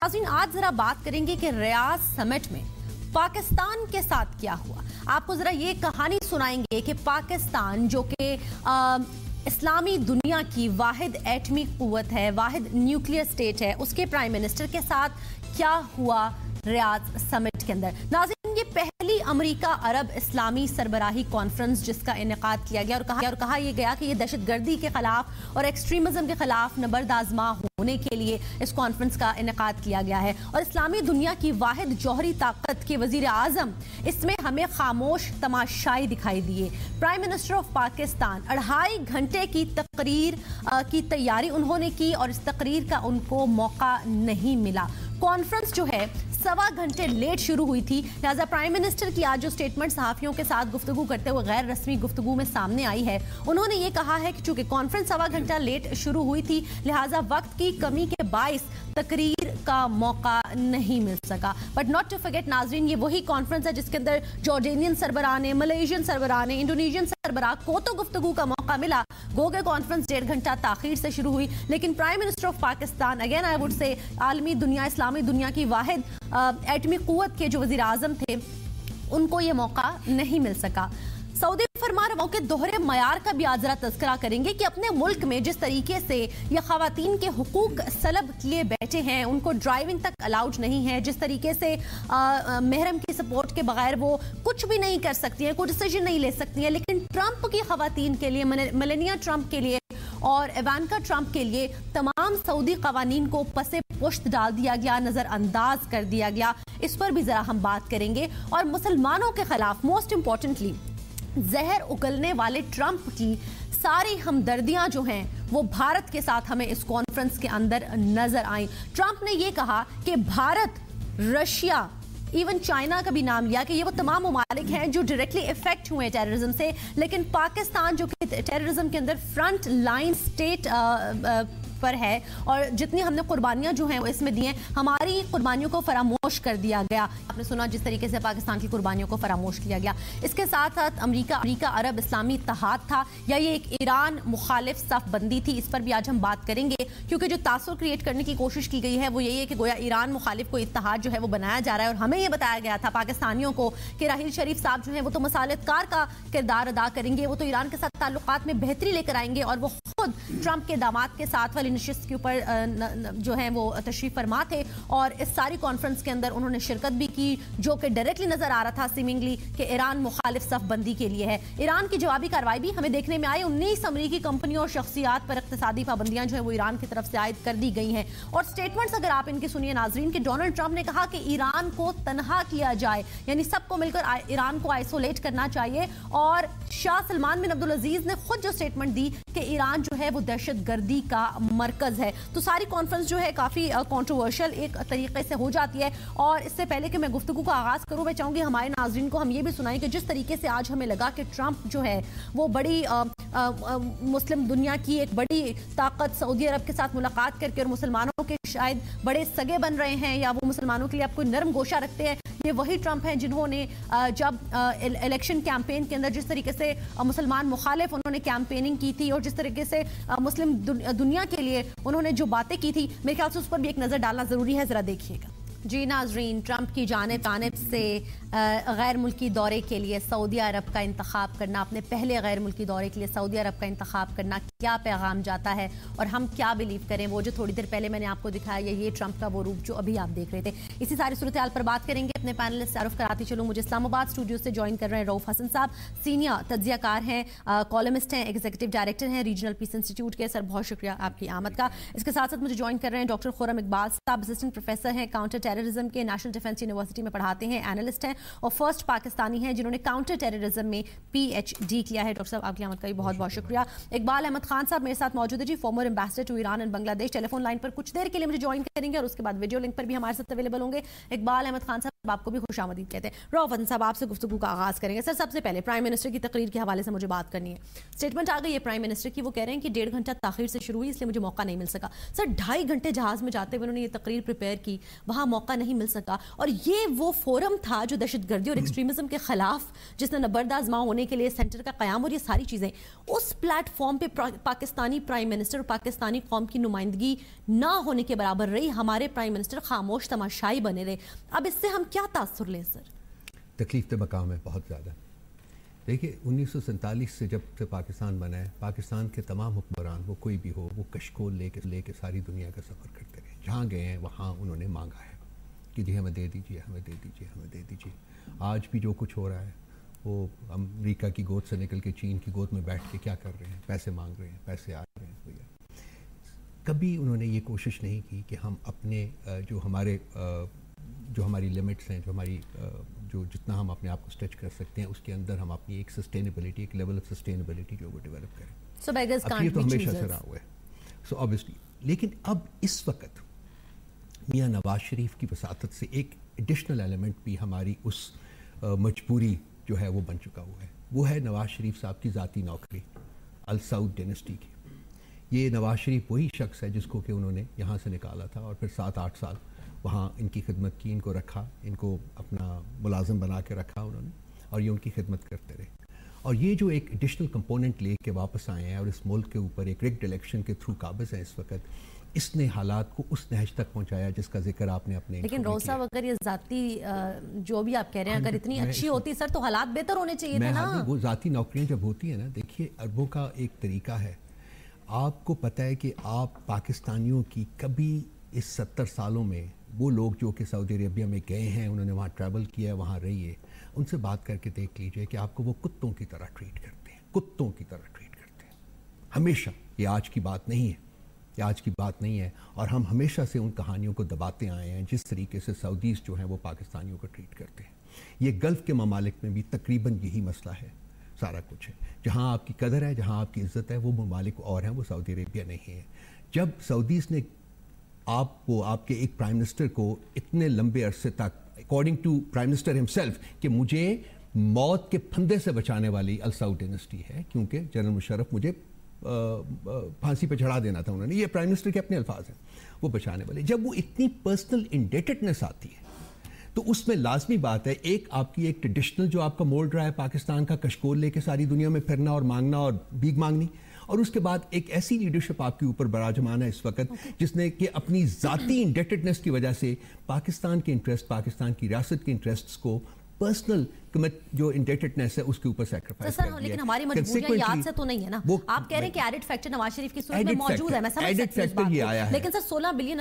नाज़रीन आज जरा बात करेंगे कि रियाद समिट में पाकिस्तान के साथ क्या हुआ। आपको जरा ये कहानी सुनाएंगे कि पाकिस्तान जो कि इस्लामी दुनिया की वाहिद एटमी कुव्वत है, वाहिद न्यूक्लियर स्टेट है, उसके प्राइम मिनिस्टर के साथ क्या हुआ रियाद समिट के अंदर। नाज़रीन ये पहली अमेरिका अरब इस्लामी सरबराही कॉन्फ्रेंस जिसका इनेकाद किया गया और कहा यह गया कि ये दहशतगर्दी के खिलाफ और एक्सट्रीमिज्म के खिलाफ नबर्द आज़मा होने के लिए इस कॉन्फ्रेंस का इनेकाद किया गया है। और इस्लामी दुनिया की वाहिद जौहरी ताकत के वजीर आज़म इसमें हमें खामोश तमाशाई दिखाई दिए। प्राइम मिनिस्टर ऑफ पाकिस्तान 2.5 घंटे की तकरीर की तैयारी उन्होंने की और इस तकरीर का उनको मौका नहीं मिला। कॉन्फ्रेंस जो है 1.25 घंटे लेट शुरू हुई थी, लिहाजा प्राइम मिनिस्टर की आज जो स्टेटमेंट सहाफ़ियों के साथ गुफ्तगू करते हुए गैर रस्मी गुफ्तगू में सामने आई है, उन्होंने ये कहा है कि चूंकि कॉन्फ्रेंस 1.25 घंटा लेट शुरू हुई थी लिहाजा वक्त की कमी के बाइस तकरीर का मौका नहीं मिल सका। बट नॉट टू फॉरगेट नाज़रीन, ये वही कॉन्फ्रेंस है जिसके अंदर जॉर्डेनियन सरबराह ने, मलेशियन सरबराह ने, इंडोनेशियन सरबराह को तो गुफ्तगू का मौका मिला। गोगे कॉन्फ्रेंस 1.5 घंटा ताखीर से शुरू हुई, लेकिन prime minister of Pakistan again I would say आलमी दुनिया, इस्लामी दुनिया की वाहिद एटमी कुव्वत के जो वज़ीर आज़म थे उनको ये मौका नहीं मिल सका। सऊदी फरमारवाओं के दोहरे मयार का भी आज जरा तज़किरा करेंगे कि अपने मुल्क में जिस तरीके से ये ख़वातीन के हुकूक सलब किए बैठे हैं, उनको ड्राइविंग तक अलाउड नहीं है, जिस तरीके से महरम की सपोर्ट के बगैर वो कुछ भी नहीं कर सकती हैं, कोई डिसीजन नहीं ले सकती हैं, लेकिन ट्रंप की ख़वातीन के लिए, मेलानिया ट्रंप के लिए और इवांका ट्रंप के लिए तमाम सऊदी कवानीन को पसे पुश्त डाल दिया गया, नज़रअंदाज कर दिया गया। इस पर भी ज़रा हम बात करेंगे। और मुसलमानों के खिलाफ मोस्ट इम्पॉर्टेंटली जहर उगलने वाले ट्रंप की सारी हमदर्दियां जो हैं वो भारत के साथ हमें इस कॉन्फ्रेंस के अंदर नजर आई। ट्रंप ने ये कहा कि भारत, रशिया, इवन चाइना का भी नाम लिया कि ये वो तमाम ममालिक हैं जो डायरेक्टली इफेक्ट हुए टेररिज्म से, लेकिन पाकिस्तान जो कि टेररिज्म के अंदर फ्रंट लाइन स्टेट पर है और जितनी हमने कुर्बानियां जो हैं वो इसमें दी हैं, हमारी कुर्बानियों को फरामोश कर दिया गया। आपने सुना जिस तरीके से पाकिस्तान की कुर्बानियों को फरामोश किया गया। इसके साथ साथ अमेरिका अरब इस्लामी इत्तेहाद था या ये एक ईरान मुखालिफ सफ बंदी थी, इस पर भी आज हम बात करेंगे, क्योंकि जो तासुर क्रिएट करने की कोशिश की गई है वो यही है कि गोया ईरान मुखालिफ को इत्तेहाद जो है वो बनाया जा रहा है। और हमें ये बताया गया था पाकिस्तानियों को कि राहील शरीफ साहब जो है वो तो मसालतकार का किरदार अदा करेंगे, वो तो ईरान के साथ ताल्लुकात में बेहतरी लेकर आएंगे और वो खुद ट्रंप के दामाद के साथ वाली नशिस्त के ऊपर जो है वो तशरीफ फरमा थे और इस सारी कॉन्फ्रेंस के अंदर उन्होंने शिरकत भी की, जो कि डायरेक्टली नजर आ रहा था सीमिंगली कि ईरान मुखालिफ सफ बंदी के लिए है। ईरान की जवाबी कार्रवाई भी हमें देखने में आई। 19 अमेरिकी कंपनियों और शख्सियात पर इक्तिसादी पाबंदियां जो है वो ईरान की तरफ से आयद कर दी गई हैं। और स्टेटमेंट्स अगर आप इनकी सुनिए नाजरीन, कि डोनाल्ड ट्रंप ने कहा कि ईरान को तनहा किया जाए, यानी सबको मिलकर ईरान को आइसोलेट करना चाहिए। और शाह सलमान बिन अब्दुल अजीज ने खुद जो स्टेटमेंट दी कि ईरान जो है वो दहशतगर्दी का मरकज है। तो सारी कॉन्फ्रेंस जो है काफी कंट्रोवर्शियल एक तरीके से हो जाती है। और इससे पहले कि मैं गुफ्तगू का आगाज करूं, मैं चाहूंगी हमारे नाजरीन को हम ये भी सुनाएं कि जिस तरीके से आज हमें लगा कि ट्रंप जो है वो बड़ी मुस्लिम दुनिया की एक बड़ी ताकत सऊदी अरब के साथ मुलाकात करके और मुसलमानों के शायद बड़े सगे बन रहे हैं या वो मुसलमानों के लिए आपको नरम गोशा रखते हैं। ये वही ट्रंप हैं जिन्होंने जब इलेक्शन कैंपेन के अंदर जिस तरीके से मुसलमान मुखालिफ उन्होंने कैंपेनिंग की थी और जिस तरीके से मुस्लिम दुनिया के लिए उन्होंने जो बातें की थी, मेरे ख्याल से उस पर भी एक नज़र डालना ज़रूरी है। ज़रा देखिएगा। जी नाजरीन, ट्रंप की जानिब से गैर मुल्की दौरे के लिए सऊदी अरब का इंतखाब करना, अपने पहले गैर मुल्की दौरे के लिए सऊदी अरब का इंतखाब करना, क्या पैगाम जाता है और हम क्या बिलीव करें। वो जो थोड़ी देर पहले मैंने आपको दिखाया, ये ट्रंप का वो रूप जो अभी आप देख रहे थे। इसी सारी सूरत हाल पर बात करेंगे। अपने पैनलिस्ट तारुफ कराती चलूँ, मुझे इस्लामाबाद स्टूडियो से ज्वाइन कर रहे हैं रऊफ हसन साहब, सीनियर तज्जियाकार हैं, कॉलमिस्ट हैं, एग्जीक्यूटिव डायरेक्टर हैं रीजनल पीस इंस्टीट्यूट के। सर बहुत शुक्रिया आपकी आमद का। इसके साथ साथ मुझे ज्वाइन कर रहे हैं डॉक्टर खुर्रम इकबाल साहब, असिस्टेंट प्रोफेसर हैं, काउंटर टेररिज्म के नेशनल डिफेंस यूनिवर्सिटी में पढ़ाते हैं, एनालिस्ट हैं और फर्स्ट पाकिस्तानी हैं जिन्होंने काउंटर टेररिज्म में PhD किया है। डॉक्टर साहब आपकी आमद का भी बहुत बहुत शुक्रिया। इकबाल अहमद खान साहब मेरे साथ मौजूद है जी, former ambassador to Iran and Bangladesh, telephone line पर कुछ देर के लिए मुझे ज्वाइन करेंगे और उसके बाद वीडियो लिंक पर भी हमारे साथ अवेलेबल होंगे। इकबाल अहमद खान साहब آپ کو بھی خوش آمدید کہتے ہیں. رؤف ہسن صاحب آپ سے گفتگو کا آغاز کریں گے. سر سب سے پہلے پرائم منسٹر کی تقریر کے حوالے سے مجھے بات کرنی ہے. اسٹیٹمنٹ آ گئی ہے پرائم منسٹر کی, وہ کہہ رہے ہیں کہ 1.5 گھنٹہ تاخیر سے شروع ہوئی اس لیے مجھے موقع نہیں مل سکا. سر 2.5 گھنٹے جہاز میں جاتے ہوئے انہوں نے یہ تقریر پریپیئر کی, وہاں موقع نہیں مل سکا, اور یہ وہ فورم تھا جو دہشت گردی اور ایکسٹریمزم کے خلاف جس نے نبرد آزما ہونے کے لیے سینٹر کا قیام اور یہ ساری چیزیں, اس پلیٹ فارم پہ پاکستانی پرائم منسٹر اور پاکستانی قوم کی نمائندگی نہ ہونے کے برابر رہی. ہمارے پرائم منسٹر خاموش تماشائی بنے رہے. اب اس سے ہم کیا تاثر لیں سر؟ تکلیف دہ مقام ہے بہت زیادہ. دیکھیے 1947 سے جب سے پاکستان بنا ہے, پاکستان کے تمام حکمران وہ کوئی بھی ہو, وہ کشکول لے کے ساری دنیا کا سفر کرتے رہے. جہاں گئے ہیں وہاں انہوں نے مانگا ہے کہ جی ہمیں دے دیجیے, ہمیں دے دیجیے, ہمیں دے دیجیے. آج بھی جو کچھ ہو رہا ہے وہ امریکہ کی گود سے نکل کے چین کی گود میں بیٹھ کے کیا کر رہے ہیں, پیسے مانگ رہے ہیں, پیسے آ رہے ہیں. کبھی انہوں نے یہ کوشش نہیں کی کہ ہم اپنے جو ہماری لمٹس ہیں, جو جتنا ہم اپنے آپ کو اسٹریچ کر سکتے ہیں اس کے اندر ہم اپنی ایک سسٹینیبلٹی, ایک لیول آف سسٹینیبلٹی جو وہ ڈیولپ کریں. اب یہ تو ہمیشہ سے رہا ہوا ہے. سو آبویسلی, لیکن اب اس وقت میاں نواز شریف کی وساطت سے ایک ایڈیشنل ایلیمنٹ بھی ہماری اس مجبوری جو ہے وہ بن چکا ہوا ہے. وہ ہے نواز شریف صاحب کی ذاتی نوکری السعود ڈینسٹی کی. یہ نواز شریف وہی شخص ہے جس کو کہ انہوں نے یہاں سے نکالا تھا اور پھر 7-8 سال وہاں ان کی خدمت کی, ان کو رکھا, ان کو اپنا ملازم بنا کے رکھا انہوں نے, اور یہ ان کی خدمت کرتے رہے. اور یہ جو ایک ایڈیشنل کمپوننٹ لے کے واپس آئے ہیں اور اس ملک کے اوپر ایک ریگڈ الیکشن کے تھرو قابض ہیں اس وقت, اس نے حالات کو اس نہج تک پہنچایا جس کا ذکر آپ نے اپنے. لیکن رؤف صاحب اگر یہ ذاتی جو بھی آپ کہہ رہے ہیں اگر اتنی اچھی ہوتی سر تو حالات بہتر ہونے چاہیے تھے نا. وہ ذاتی نوکریاں جب ہوتی ہیں نا, دیکھیے اربوں کا ایک طریقہ ہے. آپ کو پتہ ہے کہ آپ پاکستانیوں کی کبھی اس 70 سالوں میں وہ لوگ جو کہ سعودی عربیہ میں گئے ہیں, انہوں نے وہاں ٹریول کیا ہے, وہاں رہی ہے, ان سے بات کر کے دیکھ لیجئے کہ آپ کو وہ کتوں کی طرح ٹریٹ کرتے ہیں, کتوں کی طرح ٹریٹ کرتے ہیں ہمیشہ. یہ آج کی بات نہیں ہے, یہ آج کی بات نہیں ہے. اور ہم ہمیشہ سے ان کہانیوں کو دباتے آئے ہیں جس طریقے سے سعودیز جو ہیں وہ پاکستانیوں کو ٹریٹ کرتے ہیں. یہ گلف کے ممالک میں بھی تقریباً یہی مسئلہ ہے. سارا کچھ ہے, جہاں آپ کی قدر ہے, جہاں آپ کی عزت ہے, وہ ممالک اور ہیں, وہ سعودی عربیہ نہیں ہے. جب سعودیز نے آپ کے ایک پرائم منسٹر کو اتنے لمبے عرصے تک, according to prime minister himself, کہ مجھے موت کے پھندے سے بچانے والی السعود ڈینسٹی ہے کیونکہ جنرل مشرف مجھے پھانسی پہ چڑھا دینا تھا انہوں نے, یہ پرائم منسٹر کے اپنے الفاظ ہیں, وہ بچانے والے. جب وہ اتنی پرسنل انڈیٹڈنس آتی ہے تو اس میں لازمی بات ہے ایک آپ کی ایک ٹریڈیشنل جو آپ کا مولڈ رہا ہے پاکستان کا, کشکول لے کے ساری دنیا میں پھرنا اور مانگنا اور بھیک مانگنی, اور اس کے بعد ایک ایسی لیڈرشپ آپ کے اوپر براجمان ہے اس وقت جس نے کہ اپنی ذاتی انڈیٹڈنس کی وجہ سے پاکستان کے انٹرسٹ, پاکستان کی ریاست کے انٹرسٹس کو پرسنل جو انڈیٹڈنس ہے اس کے اوپر سیکریفائس کر دیا. لیکن ہماری مجبوریاں یاد سے تو نہیں ہے نا. آپ کہہ رہے ہیں کہ ایڈڈ فیکٹر نواز شریف کی صورت میں موجود ہے, میں سمجھ سکتی ہوں اس بات کو, لیکن سر $16 بلین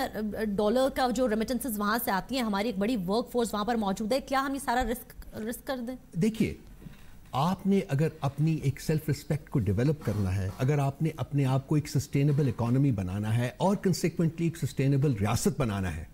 کا جو ریمیٹنسز وہاں سے آتی ہیں, ہماری ایک بڑی ورک فورس وہاں پر موجود ہے, کیا ہم یہ سارا رسک کر دیں؟ دیکھیے آپ نے اگر اپنی ایک سیلف رسپیکٹ کو ڈیولپ کرنا ہے, اگر آپ نے اپنے آپ کو ایک سسٹینیبل اکانومی بنانا ہے اور کنسیکوینٹلی ایک سسٹینیبل ریاست بنانا ہے,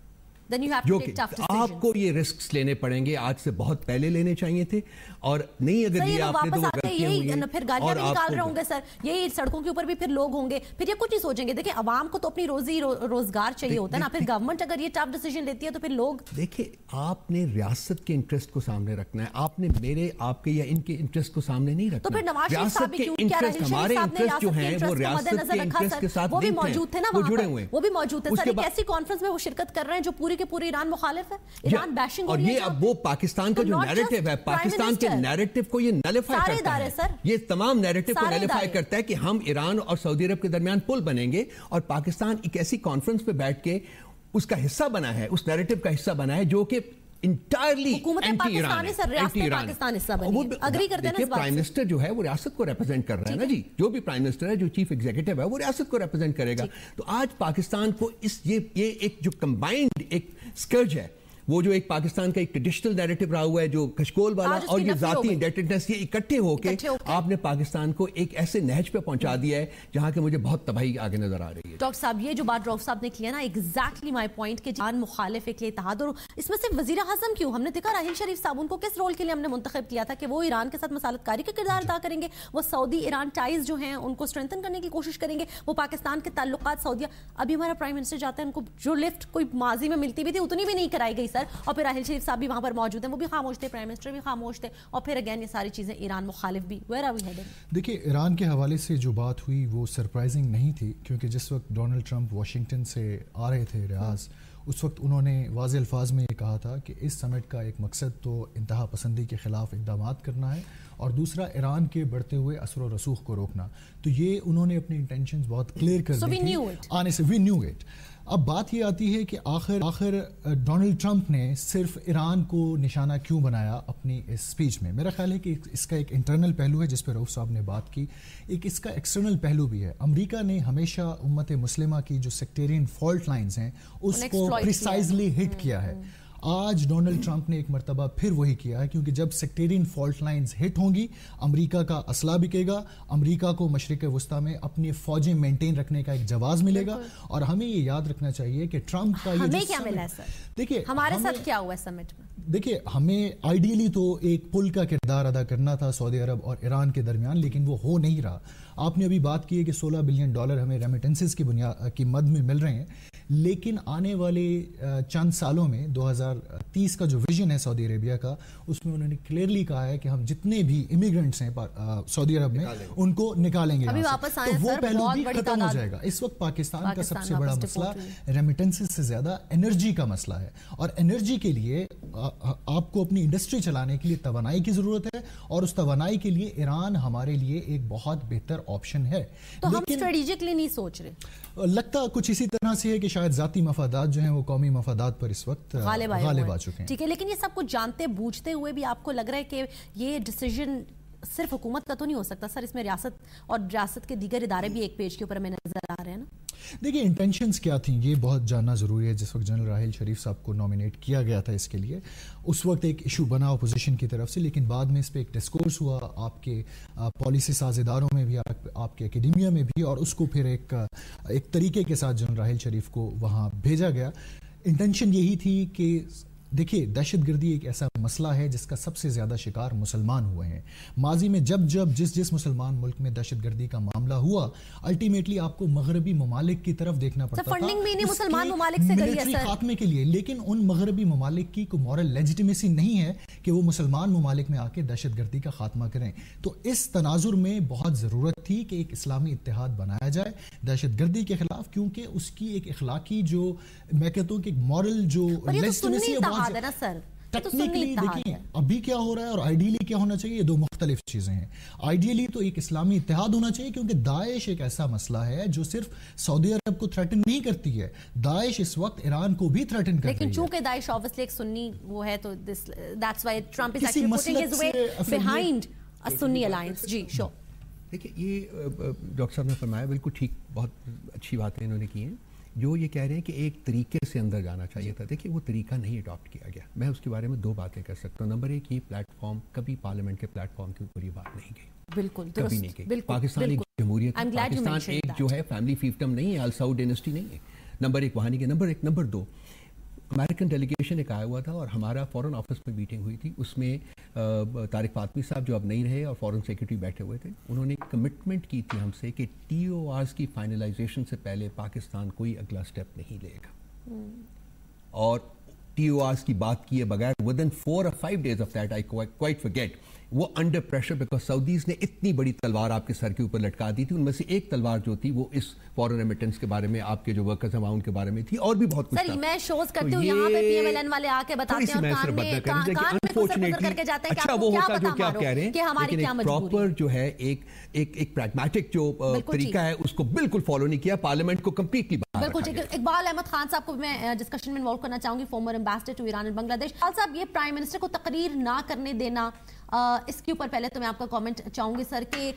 جو کہ آپ کو یہ رسکس لینے پڑیں گے, آج سے بہت پہلے لینے چاہیے تھے. اور نہیں اگر یہ آپ نے تو غلطیاں ہوئی ہیں, پھر گالیاں بھی نکال رہے ہوں گے سر, یہی سڑکوں کے اوپر بھی پھر لوگ ہوں گے, پھر یہ کچھ نہیں سوچیں گے. دیکھیں عوام کو تو اپنی روزی روزگار چاہیے ہوتا ہے نا, پھر گورنمنٹ اگر یہ ٹف ڈیسیژن لیتی ہے تو پھر لوگ. دیکھیں آپ نے ریاست کے انٹرسٹ کو سامنے رکھنا ہے, آپ نے میرے آپ کے یا ان کے انٹرسٹ کو سامنے نہیں رکھنا. تو پھر نواز شریف صاحب بھی کیوں کیا رہے ہیں, ہمارے انٹرسٹ جو ہیں وہ ریاست کے انٹرسٹ کے ساتھ موجود تھے نا, وہ بھی موجود تھے سر. ایک ایسی کانفرنس میں وہ شرکت کر رہے ہیں جو پوری کے پوری ایران مخالف ہے, ایران بیشنگ ہو رہی ہے. اور یہ اب وہ پاکستان کا جو نیریٹو ہے, پاکستان کے نیریٹو کو یہ نلیفائی کرتا ہے, یہ تمام نیریٹو کو نلیفائی کرتا ہے کہ ہم ایران اور سعودی عرب کے درمیان پل بنیں گے, اور پاکستان ایک ایسی کانفرنس پہ بیٹھ کے اس کا حصہ بنا ہے, اس نیریٹو کا حصہ بنا ہے جو کہ انٹائرلی اینٹی ایران ہے. پرائم منسٹر جو ہے وہ ریاست کو ریپرزینٹ کر رہا ہے نا جی, جو بھی پرائم منسٹر ہے, جو چیف ایگزیکٹو ہے, وہ ریاست کو ریپرزینٹ کرے گا. تو آج پاکستان کو یہ ایک جو کمبائنڈ ایک سکرج ہے, وہ جو ایک پاکستان کا ایک ٹریڈیشنل نیریٹو رہا ہوا ہے جو کشکول والا اور یہ ذاتی انڈیٹڈنس, یہ اکٹھے ہو کے آپ نے پاکستان کو ایک ایسے نہج پہ پہنچا دیا ہے جہاں کہ مجھے بہت تباہی آگے نظر آ رہی ہے. ڈاکٹر صاحب یہ جو بات رؤف صاحب نے کی ہے نا, ایگزیکٹلی مائی پوائنٹ کہ جان مخالف کے اتحاد, اور اس میں سے وزیر اعظم کیوں, ہم نے دیکھا راحیل شریف صاحب ان کو کس رول کے لیے ہم نے منتخب کیا تھا کہ وہ ایران کے ساتھ مصالحت کاری کا کردار ادا کریں گے, وہ سعودی ایران ٹائز جو ہیں ان کو اسٹرینتھن کرنے کی کوشش کریں گے, وہ پاکستان کے تعلقات سعودیہ. ابھی ہمارا پرائم منسٹر جاتا ہے, ان کو جو لفٹ کوئی ماضی میں ملتی بھی تھی اتنی بھی نہیں کرائی گئی सर, और फिर राहिल शरीफ साहब भी वहां पर मौजूद हैं, वो भी खामोश थे, प्राइम मिनिस्टर भी खामोश थे, और फिर अगेन ये सारी चीजें ईरान मुखालिफ भी। Where are we heading? देखिए, ईरान के हवाले से जो बात हुई वो सरप्राइजिंग नहीं थी, क्योंकि जिस वक्त डोनाल्ड ट्रंप वाशिंगटन से आ रहे थे रियाज, उस वक्त उन्होंने वाज़ेह अल्फाज में ये कहा था कि इस समिट का एक मकसद तो इंतहा पसंदी के ख़िलाफ़ इक़दामात करना है और दूसरा ईरान के बढ़ते हुए असर व रसूख को रोकना। तो ये उन्होंने अपनी इंटेंशंस बहुत क्लियर कर दी थी आने से। We knew it. अब बात ये आती है कि आखिर डोनाल्ड ट्रंप ने सिर्फ ईरान को निशाना क्यों बनाया अपनी इस स्पीच में। मेरा ख्याल है कि इसका एक इंटरनल पहलू है जिस पर रऊफ साहब ने बात की, एक इसका एक्सटर्नल पहलू भी है। अमेरिका ने हमेशा उम्मत मुस्लिमा की जो सेक्टेरियन फॉल्ट लाइंस हैं उसको प्रिसाइजली हिट किया है। आज डोनाल्ड ट्रंप ने एक मरतबा फिर वही किया है, क्योंकि जब सेक्टेरियन फॉल्ट लाइंस हिट होंगी, अमेरिका का असला बिकेगा, अमेरिका को मशरिक वस्ता में अपनी फौजें मेंटेन रखने का एक जवाब मिलेगा। और हमें ये याद रखना चाहिए कि ट्रंप का हमें क्या मिला है सर? देखिए हमारे साथ क्या हुआ समिट में। देखिए, हमें आइडियली तो एक पुल का किरदार अदा करना था सऊदी अरब और ईरान के दरमियान, लेकिन वो हो नहीं रहा। आपने अभी बात की है कि $16 बिलियन हमें रेमिटेंसेस की मद में मिल रहे हैं, लेकिन आने वाले चंद सालों में 2030 का जो विजन है सऊदी अरेबिया का, उसमें उन्होंने क्लियरली कहा है कि हम जितने भी इमिग्रेंट्स हैं सऊदी अरब में उनको निकालेंगे, तो वो पहलू भी खत्म हो जाएगा। इस वक्त पाकिस्तान का सबसे बड़ा मसला रेमिटेंसेस से ज्यादा एनर्जी का मसला है, और एनर्जी के लिए आपको अपनी इंडस्ट्री चलाने के लिए तवानाई की जरूरत है, और उस तवानाई के लिए ईरान हमारे लिए एक बहुत बेहतर ऑप्शन है। तो हम स्ट्रेटेजिकली नहीं सोच रहे? लगता कुछ इसी तरह से है कि शायद जाती मफादात जो हैं वो कौमी मफादात पर इस वक्त गालिब आ चुके हैं। ठीक है, लेकिन ये सब कुछ जानते बूझते हुए भी आपको लग रहा है कि ये डिसीजन सिर्फ हुकूमत का तो नहीं हो सकता सर, इसमें रियासत और रियासत के दीगर इदारे भी एक पेज के ऊपर हमें नजर आ रहे हैं ना? देखिए, इंटेंशंस क्या थी ये बहुत जानना ज़रूरी है। जिस वक्त जनरल राहिल शरीफ साहब को नॉमिनेट किया गया था इसके लिए, उस वक्त एक इशू बना अपोजिशन की तरफ से, लेकिन बाद में इस पर एक डिस्कोर्स हुआ आपके पॉलिसी साझेदारों में भी, आपके एकेडमिया में भी, और उसको फिर एक तरीके के साथ जनरल राहिल शरीफ को वहाँ भेजा गया। इंटेंशन यही थी कि देखिए, दहशतगर्दी एक ऐसा मसला है जिसका सबसे ज्यादा शिकार मुसलमान हुए हैं। माजी में जब जिस मुसलमान मुल्क में दहशतगर्दी का मामला हुआ, अल्टीमेटली आपको मगरबी ममालिक की तरफ देखना पड़ता था फंडिंग भी नहीं मुसलमान ममालिक से करी है सर, खात्मे के लिए। लेकिन उन मगरबी ममालिक की कोई मॉरल लेजिटिमेसी नहीं है कि वो मुसलमान ममालिक में आके दहशतगर्दी का खात्मा करें। तो इस तनाजुर में बहुत जरूरत थी कि एक इस्लामी इत्तेहाद बनाया जाए दहशतगर्दी के खिलाफ, क्योंकि उसकी एक इखलाकी जो मैं कहता हूँ कि मॉरल जो लेजिटिमेसी है ना सर। टेक्निकली देखिए अभी क्या हो रहा है और आइडियली क्या होना चाहिए, ये दो मुख्तलिफ चीजें हैं। आइडियली तो एक इस्लामी इत्तेहाद होना चाहिए, क्योंकि दाइश एक ऐसा मसला है जो सिर्फ सऊदी अरब को थ्रेटन नहीं करती है, दाइश इस वक्त ईरान को भी थ्रेटन कर रही है। लेकिन चूंकि दाइश ऑब्वियसली एक सुन्नी वो है, तो that's why Trump is actually putting his weight behind a Sunni alliance. जी श्योर। देखिए, ये डॉक्टर साहब ने फरमाया बिल्कुल ठीक, बहुत अच्छी बातें इन्होंने की हैं। जो ये कह रहे हैं कि एक तरीके से अंदर जाना चाहिए था, देखिए वो तरीका नहीं अडॉप्ट किया गया। मैं उसके बारे में दो बातें कर सकता हूँ। नंबर एक, ये प्लेटफॉर्म कभी पार्लियामेंट के प्लेटफॉर्म के ऊपर ये बात नहीं गई, बिल्कुल कभी नहीं गई। पाकिस्तान एक जमहूरियत, पाकिस्तान एक जो है फैमिली फिefdom नहीं है, अल सऊद डायनेस्टी नहीं है। नंबर एक वहाँ नहीं गया। नंबर दो, अमेरिकन डेलीगेशन एक आया हुआ था और हमारा फॉरेन ऑफिस में मीटिंग हुई थी, उसमें तारिक फातमी साहब जो अब नहीं रहे और फॉरेन सेक्रेटरी बैठे हुए थे, उन्होंने कमिटमेंट की थी हमसे कि TORs की फाइनलाइजेशन से पहले पाकिस्तान कोई अगला स्टेप नहीं लेगा। और TORs की बात किए बगैर within 4 or 5 days of that, I quite forget, वो अंडर प्रेशर, बिकॉज सऊदीज ने इतनी बड़ी तलवार आपके सर के ऊपर लटका दी थी। उनमें से एक तलवार जो थी वो इस फॉरेन रेमिटेंस के बारे में, आपके जो वर्कर्स हैं वहाँ उनके बारे में थी, और भी बहुत कुछ था। मैं शोज करती हूँ यहाँ पे, PMLN वाले आके बताते हैं और कान में करके जाते हैं। अच्छा, वो होता जो क्या कह रहे हैं, लेकिन प्रॉपर जो है एक प्रैग्मेटिक जो तरीका है उसको बिल्कुल फॉलो नहीं किया, पार्लियामेंट को कंप्लीटली बिल्कुल। इकबाल अहमद खान साहब को मैं डिस्कशन में इन्वॉल्व करना चाहूंगी, former ambassador to Iran and Bangladesh. Iqbal साहब, ये प्राइम मिनिस्टर को तकरीर ना करने देना, इसके ऊपर पहले तो मैं आपका कमेंट चाहूंगी सर कि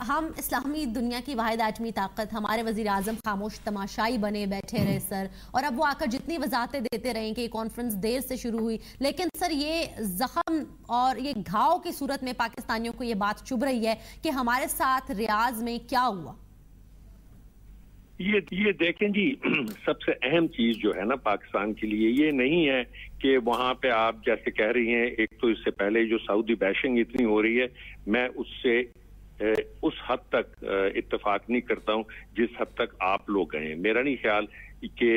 हम इस्लामी दुनिया की वाहिद आजमी ताकत, हमारे वजीर आजम खामोश तमाशाई बने बैठे रहे सर, और अब वो आकर जितनी वजाहतें देते रहे कि कॉन्फ्रेंस देर से शुरू हुई, लेकिन सर ये जख्म और ये घाव की सूरत में पाकिस्तानियों को ये बात चुभ रही है कि हमारे साथ रियाज में क्या हुआ। ये देखें जी, सबसे अहम चीज जो है ना पाकिस्तान के लिए, ये नहीं है कि वहां पे आप जैसे कह रही हैं, एक तो इससे पहले जो सऊदी बैशिंग इतनी हो रही है, मैं उससे उस हद तक इत्तेफाक नहीं करता हूं जिस हद तक आप लोग गए हैं। मेरा नहीं ख्याल کہ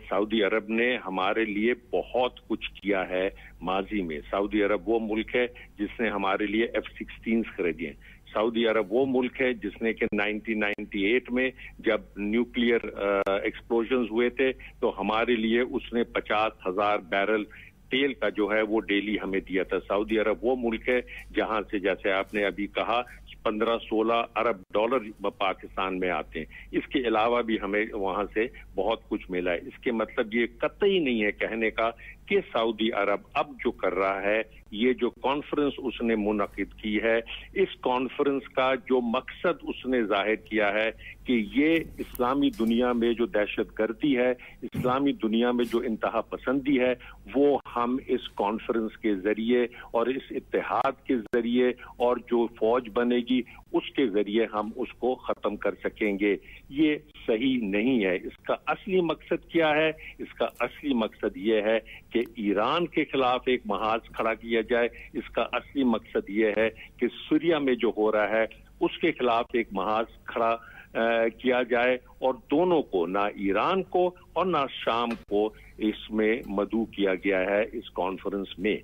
سعودی عرب نے ہمارے لیے بہت کچھ کیا ہے ماضی میں. سعودی عرب وہ ملک ہے جس نے ہمارے لیے F-16 خریدے ہیں. سعودی عرب وہ ملک ہے جس نے کہ 1998 میں جب نیوکلیئر ایکسپلوژنز ہوئے تھے تو ہمارے لیے اس نے 50,000 بیرل تیل کا جو ہے وہ ڈیلی ہمیں دیا تھا. سعودی عرب وہ ملک ہے جہاں سے جیسے آپ نے ابھی کہا 15-16 ارب ڈالر پاکستان میں آتے ہیں. اس کے علاوہ بھی ہمیں وہاں سے بہت کچھ ملا ہے. اس کے مطلب یہ قطعی نہیں ہے کہنے کا کہ سعودی عرب اب جو کر رہا ہے, یہ جو کانفرنس اس نے منعقد کی ہے, اس کانفرنس کا جو مقصد اس نے ظاہر کیا ہے کہ یہ اسلامی دنیا میں جو دہشت گردی ہے, اسلامی دنیا میں جو انتہا پسندی ہے, وہ ہم اس کانفرنس کے ذریعے اور اس اتحاد کے ذریعے اور جو فوج بنے گی اس کے ذریعے ہم اس کو ختم کر سکیں گے. یہ صحیح نہیں ہے. اس کا اصلی مقصد کیا ہے؟ اس کا اصلی مقصد یہ ہے کہ ایران کے خلاف ایک محاذ کھڑا کیا جائے. اس کا اصلی مقصد یہ ہے کہ سوریا میں جو ہو رہا ہے اس کے خلاف ایک محاذ کھڑا کیا جائے, اور دونوں کو, نہ ایران کو اور نہ شام کو, اس میں مدعو کیا گیا ہے اس کانفرنس میں.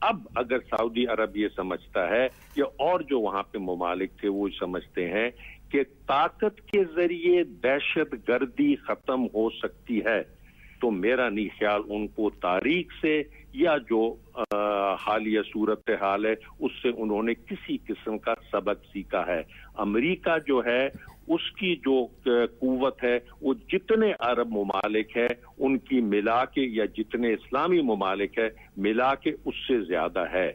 اب اگر سعودی عرب یہ سمجھتا ہے یا اور جو وہاں پہ ممالک تھے وہ سمجھتے ہیں کہ طاقت کے ذریعے دہشت گردی ختم ہو سکتی ہے, تو میرا نہیں خیال ان کو تاریخ سے یا جو حالیہ صورتحال ہے اس سے انہوں نے کسی قسم کا سبق سیکھا ہے. امریکہ جو ہے اس کی جو قوت ہے وہ جتنے عرب ممالک ہے ان کی ملا کے, یا جتنے اسلامی ممالک ہے ملا کے, اس سے زیادہ ہے.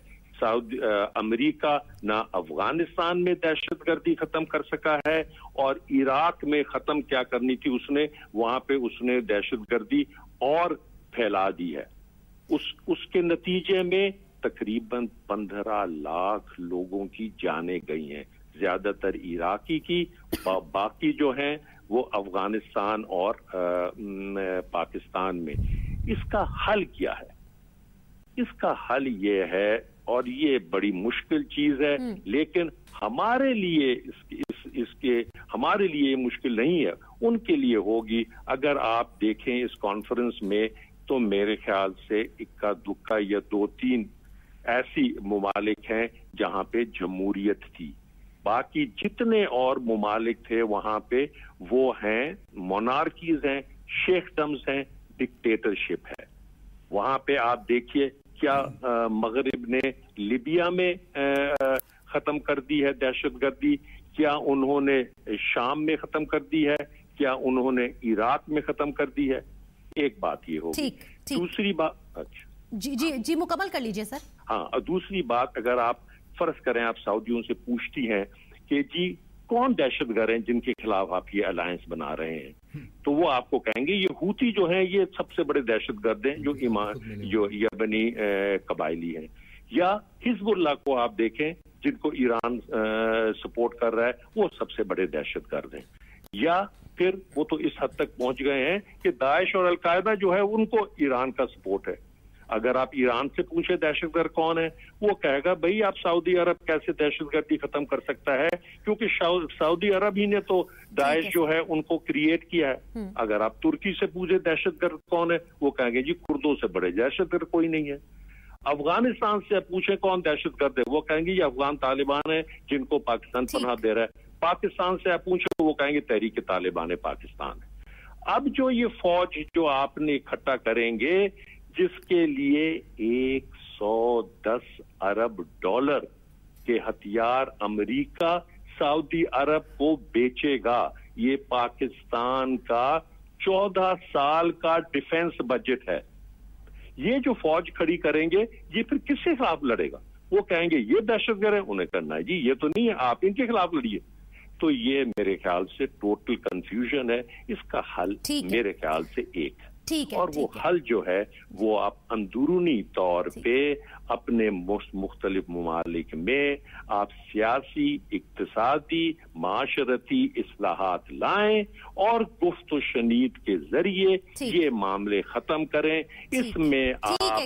امریکہ نہ افغانستان میں دہشت گردی ختم کر سکا ہے, اور عراق میں ختم کیا کرنی تھی اس نے, وہاں پہ اس نے دہشت گردی اور پھیلا دی ہے. اس کے نتیجے میں تقریباً 15 لاکھ لوگوں کی جانیں گئی ہیں, زیادہ تر عراقی کی, باقی جو ہیں وہ افغانستان اور پاکستان میں. اس کا حل کیا ہے؟ اس کا حل یہ ہے, اور یہ بڑی مشکل چیز ہے, لیکن ہمارے لیے ہمارے لیے یہ مشکل نہیں ہے, ان کے لیے ہوگی. اگر آپ دیکھیں اس کانفرنس میں تو میرے خیال سے اکا دکا یا 2-3 ایسی ممالک ہیں جہاں پہ جمہوریت تھی. باقی جتنے اور ممالک تھے وہاں پہ وہ ہیں مونارکیز ہیں, شیخڈمز ہیں, ڈکٹیٹرشپ ہے. وہاں پہ آپ دیکھیے کیا مغرب نے لیبیا میں ختم کر دی ہے دہشت گردی, کیا انہوں نے شام میں ختم کر دی ہے, کیا انہوں نے عراق میں ختم کر دی ہے. ایک بات یہ ہوگی. دوسری بات, اچھا جی مکمل کر لیجئے سر. ہاں, دوسری بات, اگر آپ فرض کریں آپ سعودیوں سے پوچھتی ہیں کہ جی کون دہشت گرد ہیں جن کے خلاف آپ یہ الائنس بنا رہے ہیں, تو وہ آپ کو کہیں گے یہ ہوتی جو ہیں یہ سب سے بڑے دہشت گرد ہیں جو یمنی قبائلی ہیں. یا حزب اللہ کو آپ دیکھیں جن کو ایران سپورٹ کر رہا ہے, وہ سب سے بڑے دہشت گرد ہیں. یا پھر وہ تو اس حد تک پہنچ گئے ہیں کہ داعش اور القاعدہ جو ہے ان کو ایران کا سپورٹ ہے. اگر آپ ایران سے پوچھیں دہشت گرد کون ہے, وہ کہے گا بھئی آپ سعودی عرب کیسے دہشت گردی ختم کر سکتا ہے, کیونکہ سعودی عرب ہی نے تو داعش جو ہے ان کو کریٹ کیا ہے. اگر آپ ترکی سے پوچھیں دہشت گرد کون ہے, وہ کہیں گے جی کردوں سے بڑے دہشت گرد کوئی نہیں ہے. افغانستان سے پوچھیں کون دہشت گرد ہے, وہ کہیں گے یہ افغان طالبان ہیں جن کو پاکستان پناہ دے رہا ہے. پاکستان سے آپ پوچھیں وہ کہیں گے تحریک طالبان پاکستان ہے. اب جو یہ فوج جو آپ نے اکٹھا کریں گے جس کے لیے 110 ارب ڈالر کے ہتھیار امریکہ سعودی عرب کو بیچے گا, یہ پاکستان کا 14 سال کا ڈیفنس بجٹ ہے. یہ جو فوج کھڑی کریں گے یہ پھر کس کے خلاف لڑے گا؟ وہ کہیں گے یہ دہشت گرد ہے, انہیں کرنا ہے جی یہ تو نہیں ہے, آپ ان کے خلاف لڑیے. تو یہ میرے خیال سے ٹوٹل کنفیوژن ہے. اس کا حل میرے خیال سے ایک ہے, اور وہ حل جو ہے وہ آپ اندرونی طور پہ اپنے مختلف ممالک میں آپ سیاسی, اقتصادی, معاشرتی اصلاحات لائیں اور گفت و شنید کے ذریعے یہ معاملے ختم کریں. اس میں آپ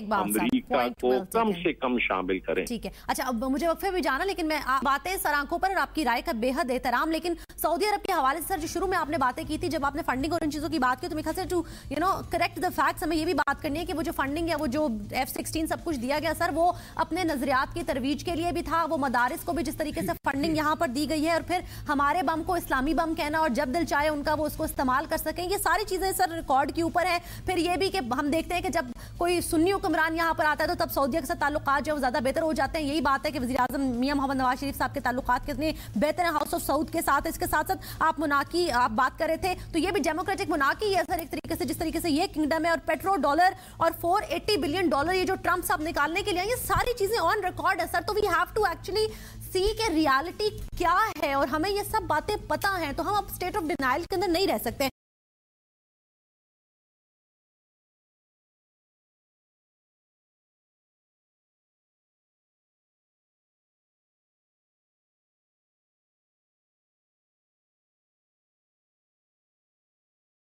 अमेरिका को कम से कम शामिल करें। ठीक है, अच्छा अब मुझे वक्फे भी जाना, लेकिन मैं बातें सर आंखों पर और आपकी राय का बेहद एहतराम, लेकिन सऊदी अरब के हवाले से सर जो शुरू में आपने बातें की थी, जब आपने फंडिंग और इन चीजों की बात की, तो मेरे ख्याल से टू करेक्ट द फैक्ट्स हमें ये भी बात करनी है कि वो जो फंडिंग है, वो जो F-16 सब कुछ दिया गया सर, वो अपने नजरियात की तरवीज के लिए भी था, वो मदारिस को भी जिस तरीके से फंडिंग यहाँ पर दी गई है, और फिर हमारे बम को इस्लामी बम कहना और जब दिल चाहे उनका वो उसको इस्तेमाल कर सकें, ये सारी चीजें सर रिकॉर्ड के ऊपर है। फिर ये भी कि हम देखते हैं कि जब कोई सुन्नी हुक्मरान यहाँ पर आता है तो तब सऊदीया के साथ ताल्लुकात जो ज्यादा बेहतर हो जाते हैं। यही बात है कि वज़ीर आज़म मियां मोहम्मद नवाज शरीफ साहब के ताल्लुकात कितने बेहतर हैं हाउस ऑफ सऊद के साथ। इसके साथ साथ आप मुनाकी आप बात कर रहे थे, तो ये भी डेमोक्रेटिक मुनाकी है सर एक तरीके से, जिस तरीके से ये किंगडम है, और पेट्रो डॉलर और $480 बिलियन ये जो ट्रंप साहब निकालने के लिए, ये सारी चीजें ऑन रिकॉर्ड है सर। तो we have to actually see के रियलिटी क्या है, और हमें ये सब बातें पता है, तो हम अब स्टेट ऑफ डिनाइल के अंदर नहीं रह सकते।